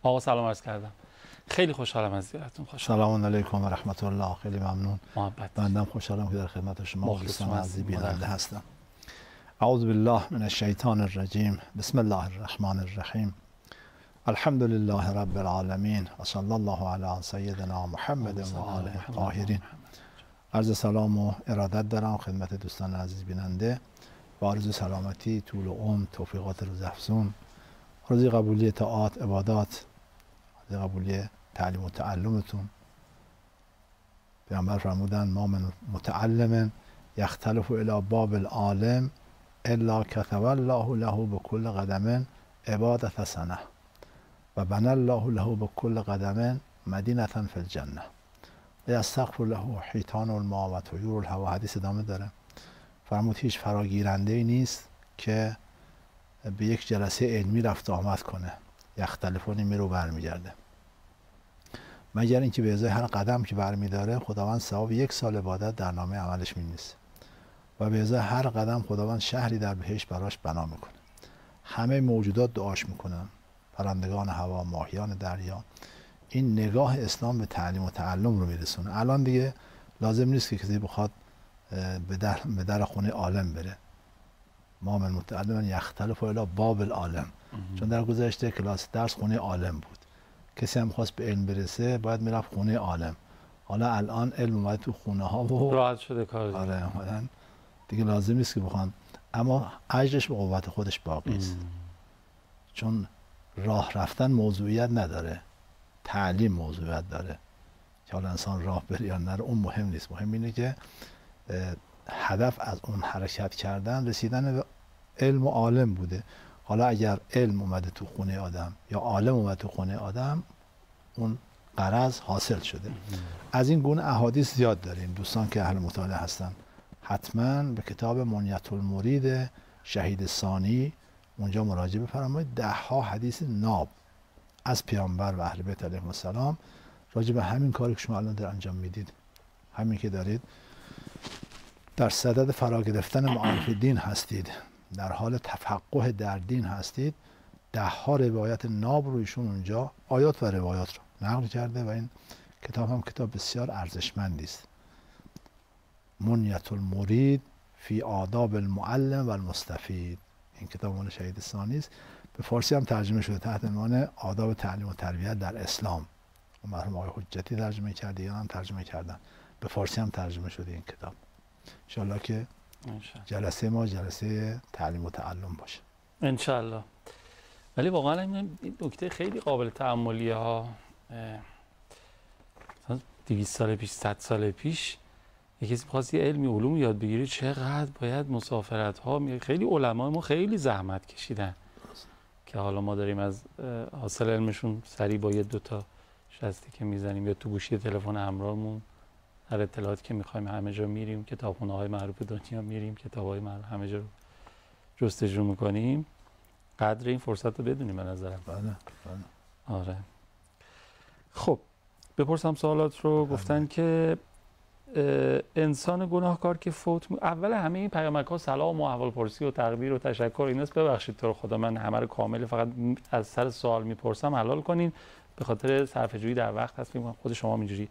آقا سلام عرض کردم. خیلی خوشحالم از دیدارتون. سلام علیکم و رحمت الله. خیلی ممنون. محبت. بنده خوشحالم که در خدمت شما دوستان عزیز بیننده هستم. اعوذ بالله من الشیطان الرجیم. بسم الله الرحمن الرحیم. الحمد لله رب العالمین و صلی الله علی سیدنا محمد و آله الطاهرین. عرض سلام و ارادت دارم خدمت دوستان عزیز بیننده و آرزوی سلامتی، طول عمر، توفیقات روزافزون، آرزوی قبولی طاعات، عبادات، قبولی تعلیم و تعلمتون. پیامبر فرمودن ما من متعلم یختلف الی باب العالم الا کتب الله له بكل قدم عبادة سنه و بنى الله له بكل قدم مدینة فی الجنه یستغفر له حیتان الماء و طیور الهوا. حدیث ادامه داره. فرمود هیچ فراگیرنده ای نیست که به یک جلسه علمی رفت آمد کنه، یختلفونی میره و برمیگرده، مگر اینکه به ازای هر قدم که برمیداره خداوند ثواب 1 سال عبادت در نامه عملش می‌نویسه و به ازای هر قدم خداوند شهری در بهشت براش بنا میکنه. همه موجودات دعاش میکنن، پرندگان هوا، ماهیان دریا. این نگاه اسلام به تعلیم و تعلم رو میرسونه. الان دیگه لازم نیست که کسی بخواد به در خونه عالم بره. ما من متعلم یختلف الی باب العالم. چون در گذشته کلاس درس خونه عالم بود. کسی هم خواست به علم برسه باید میرفت خونه عالم. حالا الان علم اومد تو خونه ها و راحت شده کار. آره دیگه لازم نیست که بخوان، اما اجرش به قوت خودش باقی است. چون راه رفتن موضوعیت نداره، تعلیم موضوعیت داره. که حالا انسان راه بره یا نره اون مهم نیست. مهم اینه که هدف از اون حرکت کردن رسیدن به علم و عالم بوده. حالا اگر علم اومده تو خونه آدم یا عالم اومده تو خونه آدم، اون غرض حاصل شده. از این گونه احادیث زیاد داریم. دوستان که اهل مطالعه هستن حتما به کتاب منیت المرید شهید ثانی اونجا مراجعه بفرمایید. 10 حدیث ناب از پیامبر و اهل بیت علیهم السلام راجع به همین کاری که شما الان در انجام میدید، همین که دارید در صدد فرا گرفتن معارف دین هستید، در حال تفقه در دین هستید. 10 روایت ناب رو ایشون اونجا آیات و روایات رو نقل کرده و این کتاب هم کتاب بسیار ارزشمندی است. منیت المرید فی آداب المعلم و المستفید. این کتاب مال شهید ثانی است. به فارسی هم ترجمه شده تحت عنوان آداب تعلیم و تربیت در اسلام. مرحوم آقای حجتی ترجمه کرده، یا هم ترجمه کردن. به فارسی هم ترجمه شده این کتاب. انشالله که جلسه ما جلسه تعلیم و تعلم باشه. انشالله. ولی واقعا این نکته خیلی قابل تأملیه ها. 200 سال پیش، 100 سال پیش یکی کسی می‌خواست یه علمی علوم یاد بگیره چقدر باید مسافرت ها. خیلی علمای ما خیلی زحمت کشیدن که حالا ما داریم از حاصل علمشون سریع با 1-2 تا شستی که میزنیم یا تو گوشی تلفن همراهمون هر اطلاعاتی که میخوایم همه جا میریم، کتابخونه‌های معروف دنیا میریم، کتاب‌های معروف همه جا رو جستجو میکنیم. قدر این فرصت رو بدونیم به نظرم. بله. آره. خب بپرسم سوالات رو. گفتن که انسان گناهکار که فوت اول همه این پیامک‌ها سلام و احوالپرسی و تقدیر و تشکر ایناست. ببخشید تو رو خدا من همه رو کامل فقط از سر سوال میپرسم، حلال کنین به خاطر صرفه‌جویی در وقت هست. میگم خود شما اینجوری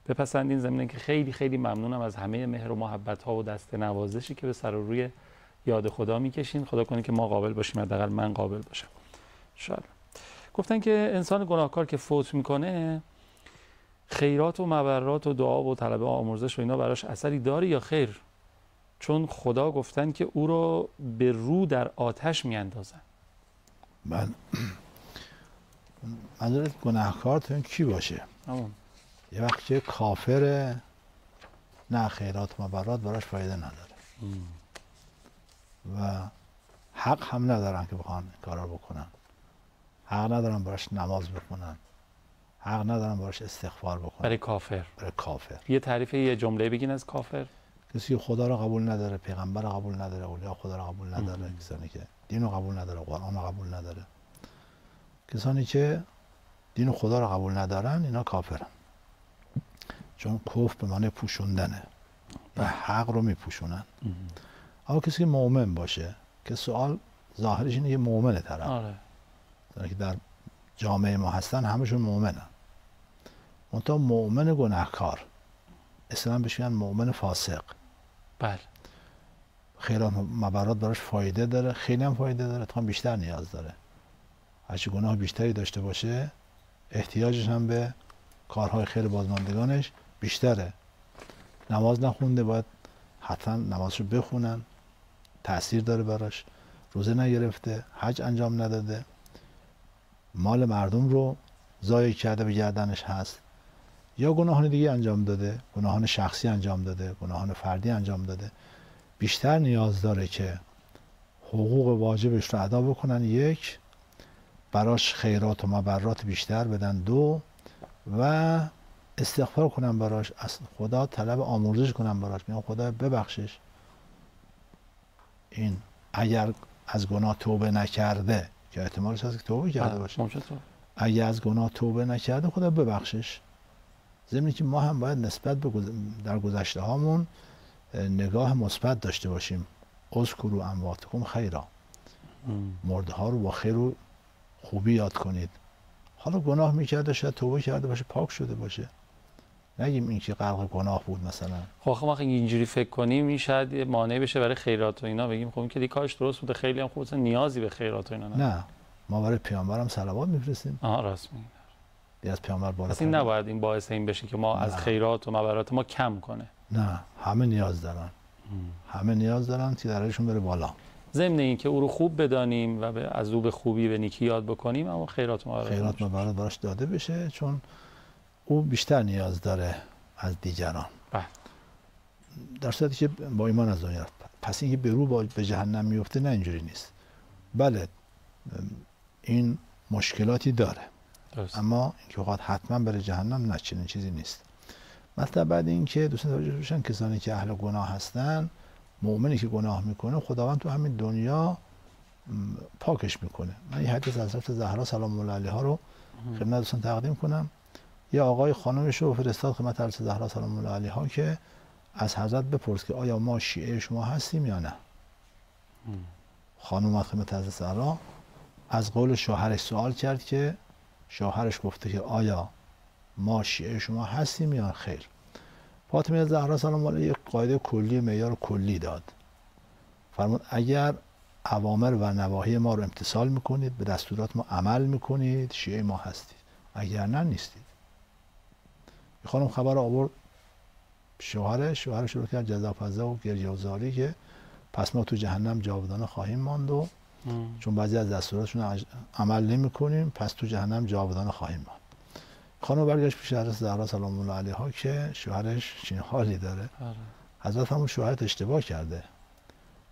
بپسندین. زمینه که خیلی خیلی ممنونم از همه مهر و محبت ها و دست نوازشی که به سر و روی یاد خدا میکشین. خدا کنه که ما قابل باشیم، حداقل من قابل باشم انشالله. گفتن که انسان گناهکار که فوت میکنه خیرات و مبرات و دعا و طلب آمرزش و اینا براش اثری داره یا خیر؟ چون خدا گفتن که او رو به رو در آتش میاندازن. من منظورت گناهکار تو این کی باشه؟ یه وقت که کافره نه خیرات و مبرات براش فایده نداره و حق هم ندارن که بخوان کارا بکنن. حق ندارن براش نماز بخونن، حق ندارن براش استغفار بکنن. برای کافر. برای کافر یه تعریف یه جمله بگین از کافر. کسی که خدا رو قبول نداره، پیغمبر رو قبول نداره، اولیاء خدا رو قبول نداره، کسانی که دین رو قبول نداره، قرآن رو قبول نداره، کسانی که دین و خدا رو قبول ندارن اینا کافرن. چون کفر به معنی پوشوندنه و حق رو میپوشونن. اما کسی که مؤمن باشه، که سوال ظاهرش اینه که مؤمنه طرف. آره. که در جامعه ما هستن همشون مؤمنن. منتها مؤمن گناهکار اسلام بهش میگن مؤمن فاسق. بله. خیرات مبرات براش فایده داره، خیلی هم فایده داره، تا بیشتر نیاز داره. هرچی گناه بیشتری داشته باشه احتیاجش هم به کارهای خیر بازماندگانش بیشتره. نماز نخونده باید حتما نمازشو بخونن، تأثیر داره براش. روزه نگرفته، حج انجام نداده، مال مردم رو ضایع کرده به گردنش هست، یا گناهان دیگه انجام داده، گناهان شخصی انجام داده، گناهان فردی انجام داده، بیشتر نیاز داره که حقوق واجبش رو ادا بکنن، یک، براش خیرات و مبرات بیشتر بدن، دو، و استغفار کنن براش، از خدا طلب آمرزش کنن براش، میگن خدا ببخشش. این اگر از گناه توبه نکرده، که احتمالش هست که توبه کرده باشه، اگر از گناه توبه نکرده خدا ببخشش. ضمن که ما هم باید نسبت به در گذشته هامون نگاه مثبت داشته باشیم. اذکروا امواتکم خیرا، مرده ها رو با خیر و خوبی یاد کنید. حالا گناه میکرده، شاید توبه کرده باشه، پاک شده باشه، نگیم این که غرق گناه بود مثلا. خب ما اینجوری فکر کنیم این شاید مانع بشه برای خیرات و اینا، بگیم خب این که کارش درست بوده، خیلی هم خوبه، نیازی به خیرات و اینا نه، ما برای پیامبرم صلوات میفرستیم. راست میگی. از پیامبر بالا. پس این نباید این باعث این بشه که ما از خیرات و مبرات ما کم کنه. نه، همه نیاز دارن. همه نیاز دارن که درجهشون بره بالا. ضمن این که او رو خوب بدانیم و از او به خوبی به نیکی یاد بکنیم، اما خیرات و مبرات براش داده بشه، چون او بیشتر نیاز داره از دیگران. در صورتی که با ایمان از دنیا رفت. پس اینکه به رو به جهنم میفته، نه، اینجوری نیست. بله این مشکلاتی داره، اما اینکه وقت حتما بره جهنم، نه، چنین چیزی نیست. مثلا بعد اینکه دوستان توجه بشن، کسانی که اهل گناه هستن، مؤمنی که گناه میکنه، خداوند تو همین دنیا پاکش میکنه. من یه حدیث از حضرت زهرا سلام الله علیها رو خدمت دوستان تقدیم کنم. یه آقای خانمش رو فرستاد خدمت حضرت زهرا سلام الله علیها که از حضرت بپرس که آیا ما شیعه شما هستیم یا نه. خانم اومد خدمت حضرت زهرا، از قول شوهرش سوال کرد که شوهرش گفته که آیا ما شیعه شما هستیم یا خیر. فاطمه زهرا سلام الله علیها یک قاعده کلی، معیار کلی داد. فرمود اگر اوامر و نواهی ما رو امتثال میکنید، به دستورات ما عمل میکنید، شیعه ما هستید، اگر نه نیستید. خانم خبر آورد شوهرش رو کرد جزافزه و گریه و زاری که پس ما تو جهنم جاودانه خواهیم ماند و چون بعضی از دستوراتشون عمل نمی کنیم، پس تو جهنم جاودانه خواهیم ماند. خانم برگشت پیش حضرت زهرا سلام الله علیها که شوهرش چنین حالی داره. حضرت همون شوهرت اشتباه کرده.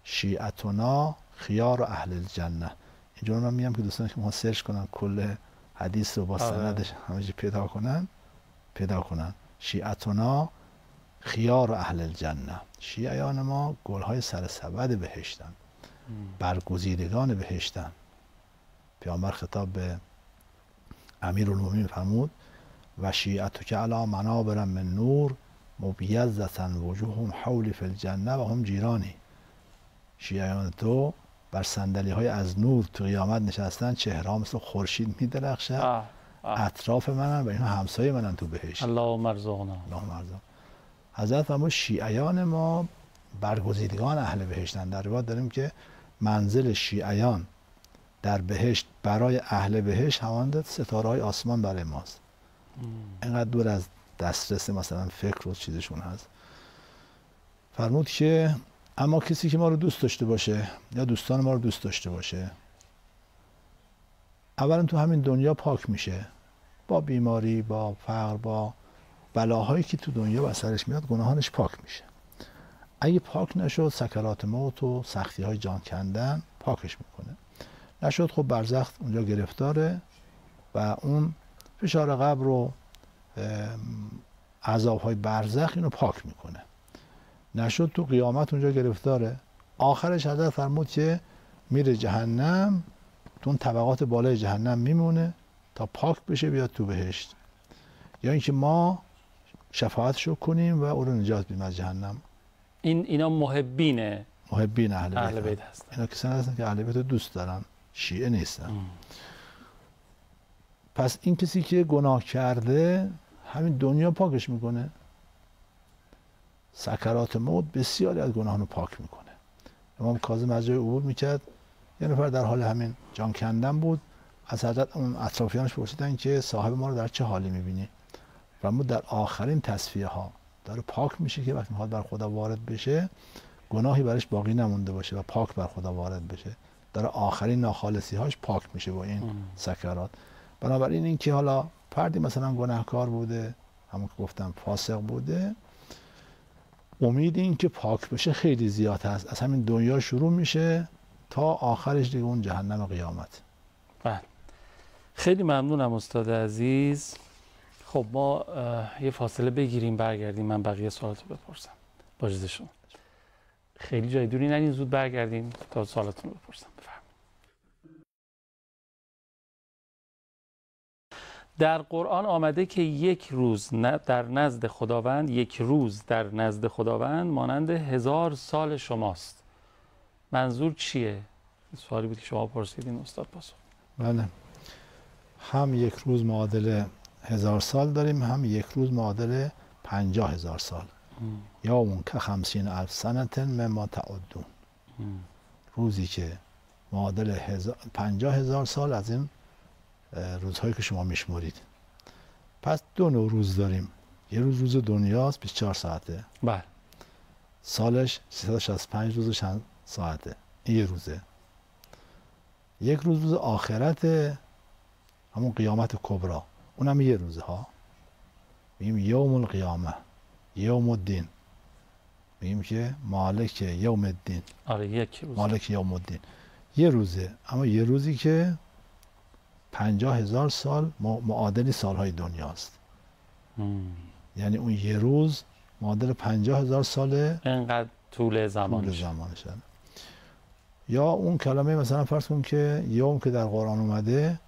شیعتنا خیار اهل الجنه. اینجا من میگم که دوستان که ما سرچ کنن کل حدیث رو با سندش همه چی پیدا کنن. شیعتنا خیار اهل الجنه. شیعیان ما گلهای سر سبد بهشتن، برگزیدگان بهشتن. پیامبر خطاب به امیرالمومنین فرمود و شیعتک علی منابر من نور مبیضة وجوههم حولی فی الجنه و هم جیرانی. شیعیان تو بر صندلی های از نور تو قیامت نشستن، چهره مثل خورشید میدرخشد، اطراف منن و اینا همسایه منن تو بهشت. اللهم ارزقنا. حضرت فرمود شیعیان ما برگزیدگان اهل بهشتن. در روایت داریم که منزل شیعیان در بهشت برای اهل بهشت همانند ستاره های آسمان برای ماست. اینقدر دور از دسترس مثلا فکر و چیزشون هست. فرمود که اما کسی که ما رو دوست داشته باشه یا دوستان ما رو دوست داشته باشه، اولا تو همین دنیا پاک میشه، با بیماری، با فقر، با بلاهایی که تو دنیا به سرش میاد، گناهانش پاک میشه. اگه پاک نشد، سکرات موت و سختی های جان کندن پاکش میکنه. نشد، خب برزخ اونجا گرفتاره و اون فشار قبر و عذاب های برزخ اینو پاک میکنه. نشد، تو قیامت اونجا گرفتاره. آخرش حضرت فرمود که میره جهنم، تو اون طبقات بالای جهنم میمونه تا پاک بشه بیاد تو بهشت. یا اینکه ما شفاعتشو کنیم و او رو نجات بدیم از جهنم. اینا محبین اهل بیت هستن. اینا کسانی هستن که اهل بیت رو دوست دارن، شیعه نیستن. پس این کسی که گناه کرده همین دنیا پاکش میکنه. سکرات موت بسیاری از گناهان رو پاک میکنه. امام کاظم از جای عبور میکرد، یه نفر در حال همین جان کندن بود، از حضرت اون اطرافیانش پرسیدن که صاحب ما رو در چه حالی میبینی؟ فرمود در آخرین تصفیه ها داره پاک میشه که وقتی میخواد بر خدا وارد بشه گناهی برش باقی نمونده باشه و پاک بر خدا وارد بشه، داره آخرین ناخالصی هاش پاک میشه با این سکرات. بنابراین این که حالا فردی مثلا گناهکار بوده، همون که گفتم فاسق بوده، امید این که پاک بشه خیلی زیاد هست. از همین دنیا شروع میشه تا آخرش دیگه اون جهنم قیامت. بله، خیلی ممنونم استاد عزیز. خب ما یه فاصله بگیریم، برگردیم من بقیه سوالات رو بپرسم با اجازه شما. خیلی جای دوری نرین، زود برگردیم تا سوالاتون رو بپرسم. بفرمایید. در قرآن آمده که یک روز در نزد خداوند مانند 1000 سال شماست. منظور چیه؟ سوالی بود که شما پرسیدین استاد پاسخ. بله، هم یک روز معادل 1000 سال داریم، هم یک روز معادل 50,000 سال. یا اون که 50,000 سنة مما تعدون. روزی که معادل 50,000 سال از این روزهایی که شما میشمرید. پس دو نوع روز داریم. یه روز دنیاست 24 ساعته. بله. سالش 365 روز چند ساعته. این یه روزه. یک روز آخرته، همون قیامت کبری. اونم یه روزه ها. میگیم یوم القیامه، یوم الدین. میگیم که مالک یوم الدین. آره یک روز. مالک یوم الدین. یه روزه، اما یه روزی که 50,000 سال معادل سالهای دنیاست. یعنی اون یه روز معادل 50,000 ساله. اینقدر طول زمانشه. یا اون کلمه مثلا فرض کن که یوم که در قرآن اومده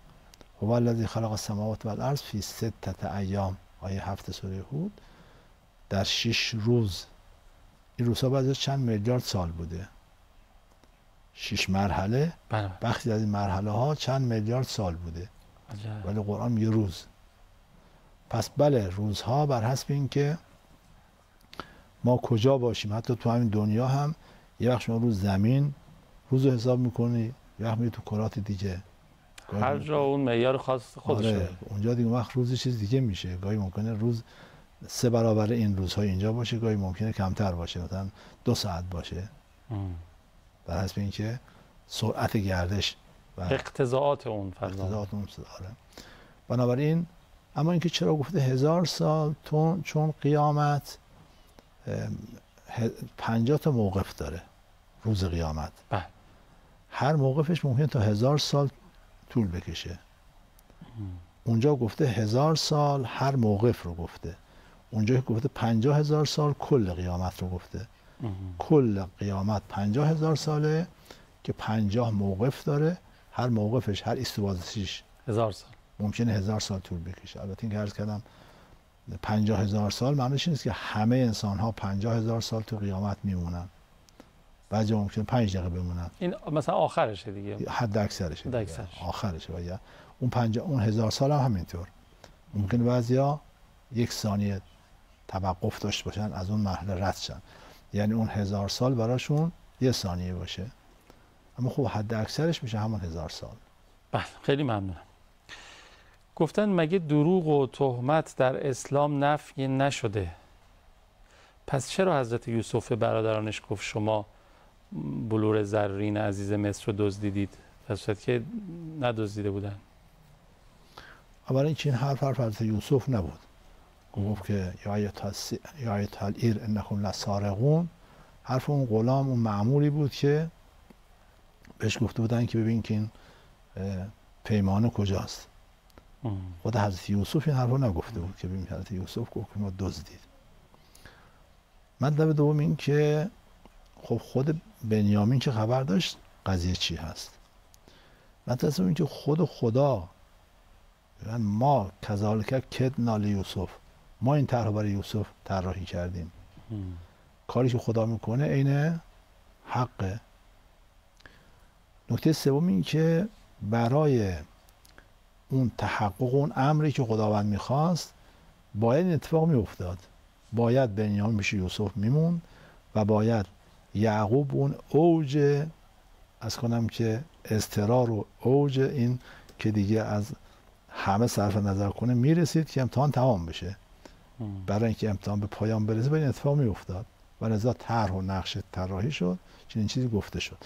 هو الذی خلق السماوات والارض فی 6 ایام، آیه 7 سوره هود، در 6 روز. این روزها بعد چند میلیارد سال بوده. 6 مرحله. بخشی از این مرحله ها چند میلیارد سال بوده. ولی قرآن یه روز. پس بله، روزها بر حسب این که ما کجا باشیم. حتی تو همین دنیا هم یه وقت شما روز زمین روز حساب میکنی، یه وقت میری تو کرات دیگه، هر جا اون معیار خاص خودشه. آره، اونجا دیگه وقت روز چیز دیگه میشه. گاهی ممکنه روز 3 برابر این روزهای اینجا باشه، گاهی ممکنه کمتر باشه، مثلا 2 ساعت باشه. بر حسب اینکه سرعت گردش و اقتضاعات اون فضا. آره. بنابراین اما اینکه چرا گفته 1000 سال، چون قیامت 50 تا موقف داره. روز قیامت هر موقفش ممکنه تا 1000 سال طول بکشه. اونجا گفته 1000 سال هر موقف رو گفته. اونجا گفته 50,000 سال کل قیامت رو گفته. کل قیامت 50,000 ساله که 50 موقف داره. هر موقفش، هر استوازشیش 1000 سال ممکنه 1000 سال طول بکشه. البته این که عرض کردم 50,000 سال معنیش نیست که همه انسان ها 50,000 سال تو قیامت میمونن. بعضی ممکنه 5 دقیقه بمونن. این مثلا آخرشه دیگه، حد اکثرشه. آخرشه. و اون 1000 سال هم همینطور. ممکنه بعضیا 1 ثانیه توقف داشته باشن، از اون مرحله رد شن. یعنی اون 1000 سال براشون 1 ثانیه باشه. اما خب حد اکثرش میشه همون 1000 سال. بله، خیلی ممنونم. گفتن مگه دروغ و تهمت در اسلام نفی نشده؟ پس چرا حضرت یوسف برادرانش گفت شما بلور زرین عزیز مصر رو دزدیدید، در صورتی که ندزدیده بودن؟ اولا این حرف حضرت یوسف نبود. گفت که یا ایها العیر انکم لسارقون. حرف اون غلام، اون مأموری بود که بهش گفته بودن که ببین که این پیمانه کجاست. خود حضرت یوسف این حرف رو نگفته بود که ببین. حضرت یوسف گفت که ما دزدید. مطلب دوم این که خب خود بنیامین که خبر داشت قضیه چی هست. مطلب این که خود خدا ما کذالک کدنا لیوسف، ما این طرح برای یوسف طراحی کردیم. کاری که خدا میکنه عین حقه. نکته سوم این که برای اون تحقق اون امری که خداوند میخواست باید این اتفاق میافتاد. باید بنیامین میشه یوسف میموند و باید یعقوب اون اوج از کنم که اضطرار و اوج این که دیگه از همه صرف نظر کنه میرسید که امتحان تمام بشه. برای اینکه امتحان به پایان برسه باید این اتفاق میافتاد و لذا طرح و نقشه طراحی شد، چنین چیزی گفته شد.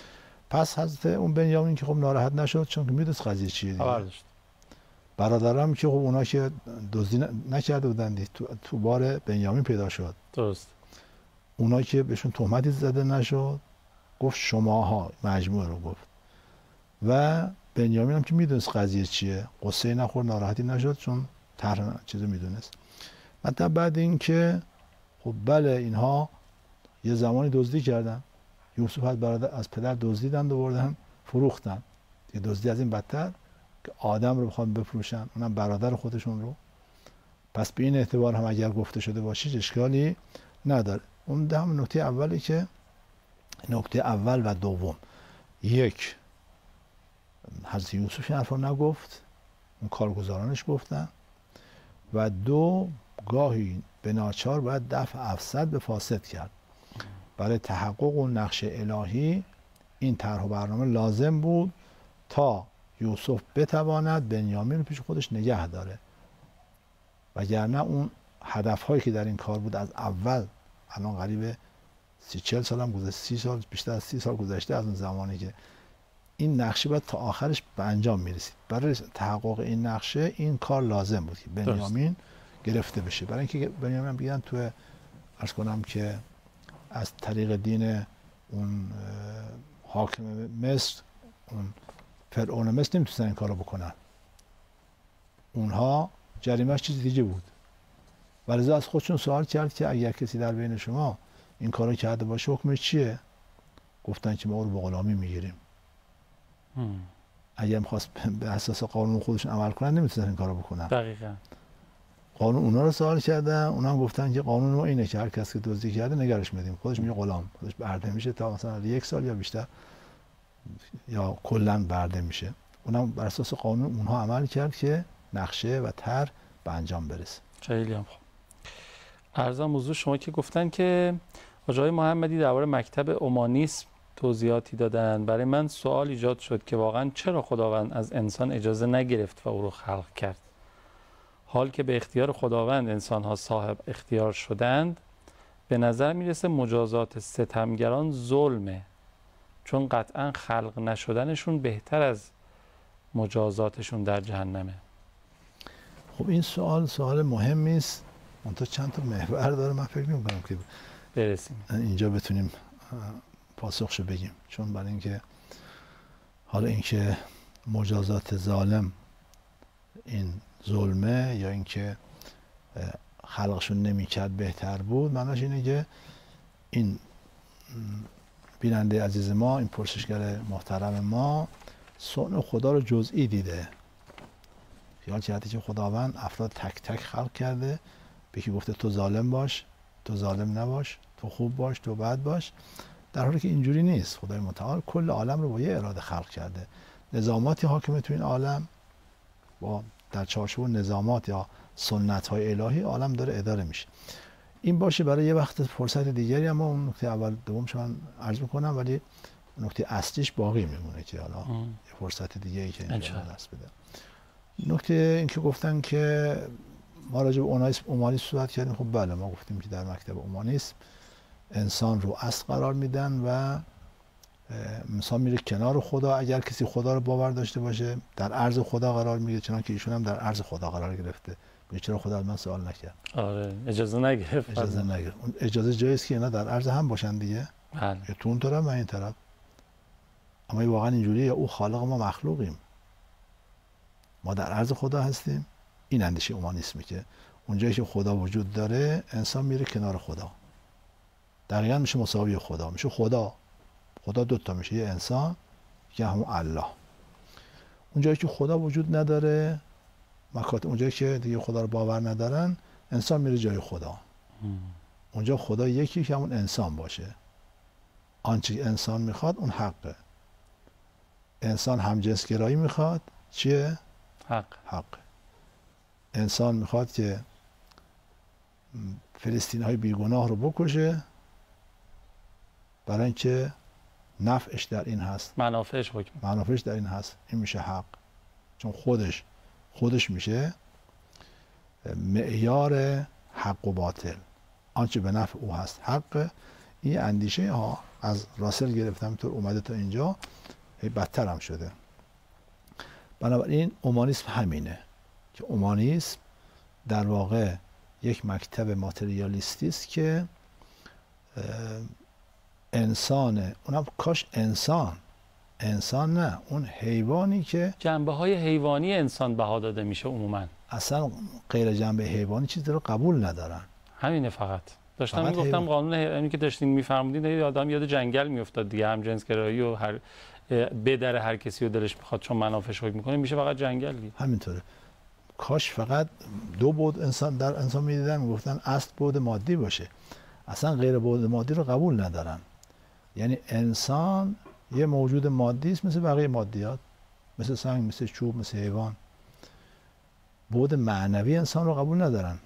پس حضرت اون بنیامین که خب ناراحت نشد، چون که میدونست قضیه چیه دیگه. برادرم که خب اونا که دزدی نکرده بودن دیگه، تو بار بنیامین پیدا شد. درست. اونا که بهشون تهمتی زده نشد، گفت شماها، مجموعه رو گفت. و بنیامین هم که میدونست قضیه چیه، قصه نخورد، ناراحتی نشد، چون طرح چیزو میدونست. بعد این که خب بله اینها یه زمانی دزدی کردن، یوسف از پدر دزدیدن و بردن فروختن. یه دزدی از این بدتر که آدم رو بخوان بفروشن، اونم برادر خودشون رو. پس به این اعتبار هم اگر گفته شده باشه اشکالی نداره. اون هم نکته اولی که نکته اول و دوم، یک، حضرت یوسف این حرفا نگفت، اون کارگزارانش گفتن. و دو، گاهی به ناچار باید دفع افسد به فاسد کرد. برای تحقق اون نقش الهی این طرح و برنامه لازم بود تا یوسف بتواند بنیامین رو پیش خودش نگه داره. وگرنه اون هدفهایی که در این کار بود از اول، الان قریب 30-40 سال هم گذشته، 30 سال، بیشتر از 30 سال گذشته از اون زمانی که این نقشه باید تا آخرش به انجام میرسید. برای تحقق این نقشه این کار لازم بود که بنیامین گرفته بشه. برای اینکه بنیامین هم بگن تو عرض کنم که از طریق دین اون حاکم مصر، اون فرعون مصر نمیتونستن این کارو بکنن. اونها جریمهش چیز دیگه بود. ولی از خودشون سوال کرد که اگر کسی در بین شما این کارو کرده باشه حکمش چیه؟ گفتن که ما او رو به غلامی میگیریم. اگر میخواست به اساس قانون خودشون عمل کنن نمیتونن این کارو بکنن. دقیقاً. قانون اونا رو سوال کردن، اونا هم گفتن که قانون ما اینه که هر کسی که دزدی کرده نگرش میدیم، خودش میگه غلام، خودش برده میشه تا مثلا 1 سال یا بیشتر یا کلا برده میشه. اونم بر اساس قانون اونها عمل کرد که نقشه و طرح به انجام برسه. خیلی هم خوب. ارزم موضوع شما که گفتن که آقای محمدی درباره مکتب اومانیسم توضیحاتی دادن، برای من سوال ایجاد شد که واقعا چرا خداوند از انسان اجازه نگرفت و او رو خلق کرد؟ حال که به اختیار خداوند انسان‌ها صاحب اختیار شدند، به نظر میرسه مجازات ستمگران ظلمه، چون قطعا خلق نشدنشون بهتر از مجازاتشون در جهنمه. خب این سوال مهمی است، منتها چند تا محور داره. من فکر نمی‌کنم که برسیم اینجا بتونیم پاسخشو بگیم، چون برای اینکه حالا اینکه مجازات ظالم این ظلمه یا اینکه خلقشون نمی‌کرد بهتر بود، معناش اینه که این بیننده عزیز ما، این پرسشگر محترم ما، صنع خدا رو جزئی دیده. خیال کرده که خداوند افراد تک تک خلق کرده، به کی گفته تو ظالم باش، تو ظالم نباش، تو خوب باش، تو بد باش، در حالی که اینجوری نیست. خدای متعال کل عالم رو با یه اراده خلق کرده. نظاماتی حاکمه تو این عالم، با در چارچوب نظامات یا سنت‌های الهی عالم داره اداره میشه. این باشه برای یه وقت فرصت دیگری، اما اون نکته اول دومش من عرض میکنم، ولی نکته اصلیش باقی میمونه که حالا یه فرصت دیگه‌ای که اینجا دست بده. نکته این که گفتن که ما راجع به اومانیسم صحبت کردیم. خب بله، ما گفتیم که در مکتب اومانیسم انسان رو اصل قرار میدن و انسان میره کنار خدا. اگر کسی خدا رو باور داشته باشه در عرض خدا قرار میگیره، چنانکه ایشون هم در عرض خدا قرار گرفته. چرا خدا از من سوال نکرد؟ آره، اجازه نگرفت. اجازه نگرفت. اون اجازه جاییه که اینا در عرض هم باشن دیگه. بله. یا تو اون طرف و این طرف. اما واقعا اینجوریه یا او خالق ما مخلوقیم؟ ما در عرض خدا هستیم. این اندیشه اومانیسمی که اونجایی که خدا وجود داره انسان میره کنار خدا. دقیقاً میشه مساوی خدا، میشه خدا. خدا دوتا میشه، یه انسان یا همون الله. اونجایی که خدا وجود نداره، اونجایی که دیگه خدا رو باور ندارن، انسان میره جای خدا. اونجا خدا یکی که همون انسان باشه. آنچه که انسان میخواد اون حقه. انسان همجنسگرایی میخواد، چیه؟ حق. انسان میخواد که فلسطینی های بیگناه رو بکشه برای اینکه نفعش در این هست، منافعش در این هست. این میشه حق، چون خودش میشه معیار حق و باطل. آنچه به نفع او هست حق. این اندیشه ها از راسل گرفتم اینطور اومده تا اینجا، بدتر هم شده. بنابراین اومانیسم همینه که اومانیسم در واقع یک مکتب ماتریالیستی است که انسانه، اونم کاش انسان نه، اون حیوانی که جنبه های حیوانی انسان بها داده میشه عموما، اصلا غیر جنبه حیوانی چیزی رو قبول ندارن. همینه. فقط داشتم میگفتم قانون اینی که داشتین میفرمودین آدم یاد جنگل میافتاد دیگه، هم جنسگرایی و هر بدره هر کسی رو دلش میخواد چون منافعش حکم میکنه میشه فقط جنگل دیگه. همینطوره. کاش فقط دو بعد انسان در انسان میدیدن، میگفتن اصل بعد مادی باشه. اصلا غیر بعد مادی رو قبول ندارن. یعنی انسان یه موجود مادی است مثل بقیه مادیات، مثل سنگ، مثل چوب، مثل حیوان. بعد معنوی انسان رو قبول ندارن.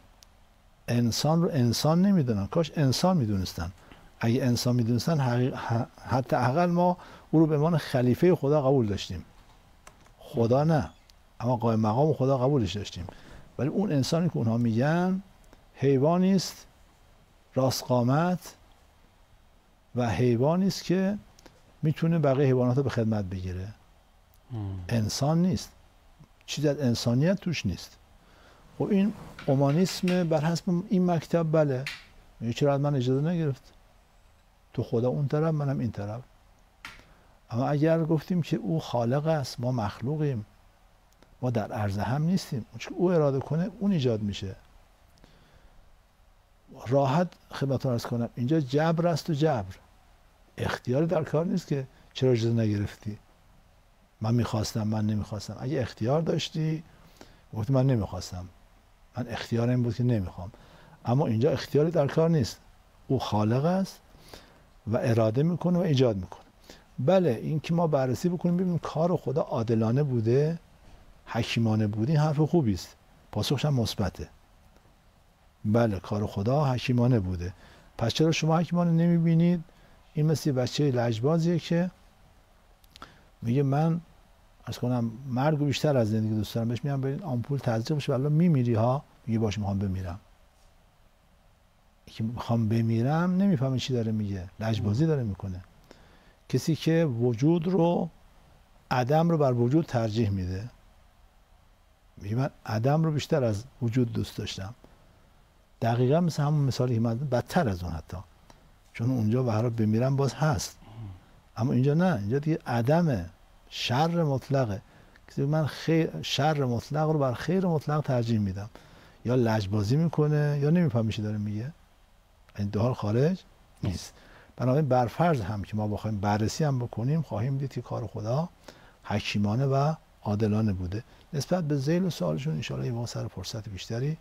انسان رو انسان نمیدونن. کاش انسان میدونستن. اگه انسان میدونستن حتی اقل ما او رو به عنوان خلیفه خدا قبول داشتیم. خدا نه، اما قائم مقام خدا قبولش داشتیم. ولی اون انسانی که اونها میگن حیوانی است راست قامت و حیوانی است که میتونه بقیه حیوانات رو به خدمت بگیره. انسان نیست، چیزی از انسانیت توش نیست. خب این اومانیسم بر حسب این مکتب بله، چرا از من اجازه نگرفت؟ تو خدا اون طرف، منم این طرف. اما اگر گفتیم که او خالق است، ما مخلوقیم، ما در عرض هم نیستیم، چون او اراده کنه اون ایجاد میشه. راحت خدمتتون عرض کنم اینجا جبر است و جبر اختیاری در کار نیست که چرا اجازه نگرفتی، من میخواستم، من نمیخواستم. اگه اختیار داشتی گفتی من نمیخواستم، من اختیار این بود که نمیخوام. اما اینجا اختیاری در کار نیست، او خالق است و اراده میکنه و ایجاد میکنه. بله این که ما بررسی بکنیم ببینیم کار خدا عادلانه بوده، حکیمانه بوده، این حرف خوبی است، پاسخش هم مثبته. بله کار خدا حکیمانه بوده. پس چرا شما حکیمانه نمیبینید؟ این مثل بچه لجبازیه که میگه من از کنم مرگو بیشتر از زندگی دوست دارم، بهش میگم برید آمپول تزریق بشه والله میمیری ها، میگه باشه میخوام بمیرم. که میخوام بمیرم نمیفهمه چی داره میگه، لجبازی داره میکنه. کسی که وجود رو، عدم رو بر وجود ترجیح میده، میگه من عدم رو بیشتر از وجود دوست داشتم. دقیقا مثل همون مثالی که من بدتر از اون، حتی چون اونجا به هر حال بمیرم باز هست، اما اینجا نه، اینجا دیگه عدمه، شر مطلقه. که من شر مطلق رو بر خیر مطلق ترجیح میدم. یا لجبازی میکنه یا نمیفهم میشه داره میگه، این دو حال خارج نیست. بنابراین برفرض هم که ما بخوایم بررسی هم بکنیم خواهیم دید که کار خدا حکیمانه و عادلانه بوده. نسبت به ذیل و سوالشون ان شاءالله یه سر فرصت بیشتری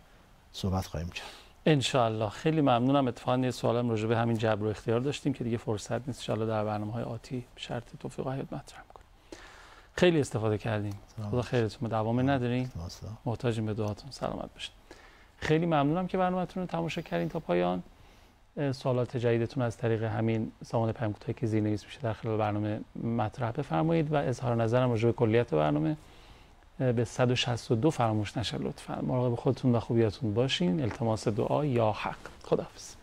صحبت خواهیم کرد ان شاءالله. خیلی ممنونم. اتفاقا یه سوالم راجع به همین جبر و اختیار داشتیم که دیگه فرصت نیست، ان شاءالله در برنامه‌های آتی شرط توفیق و هدایت مطرح می‌کنیم. خیلی استفاده کردیم. خدا خیرتون بده. دوام ندارین. محتاجیم به دعاتون. سلامت باشید. خیلی ممنونم که برنامه‌تون رو تماشا کردین تا پایان. سوالات جدیدتون از طریق همین سامان پیام کوتاهی که زیرنویس میشه در خلال برنامه مطرح بفرمایید و اظهار نظرم راجع به کلیت برنامه به 162 فراموش نشه لطفاً. مراقب خودتون و خوبیاتون باشین. التماس دعا یا حق. خداحافظ.